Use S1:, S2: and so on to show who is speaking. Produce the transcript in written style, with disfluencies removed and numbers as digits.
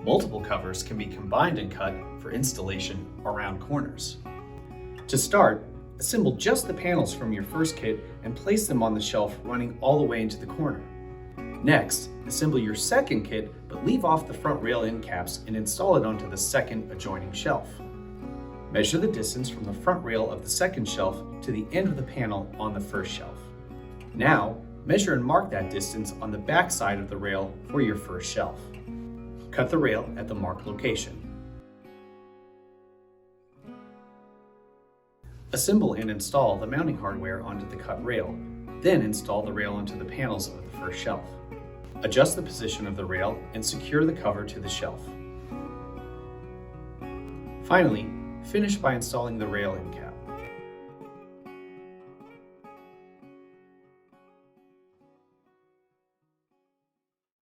S1: Multiple covers can be combined and cut for installation around corners. To start, assemble just the panels from your first kit and place them on the shelf running all the way into the corner. Next, assemble your second kit but leave off the front rail end caps and install it onto the second adjoining shelf. Measure the distance from the front rail of the second shelf to the end of the panel on the first shelf. Now, measure and mark that distance on the back side of the rail for your first shelf. Cut the rail at the marked location. Assemble and install the mounting hardware onto the cut rail, then install the rail onto the panels of the first shelf. Adjust the position of the rail and secure the cover to the shelf. Finally, finish by installing the rail end cap.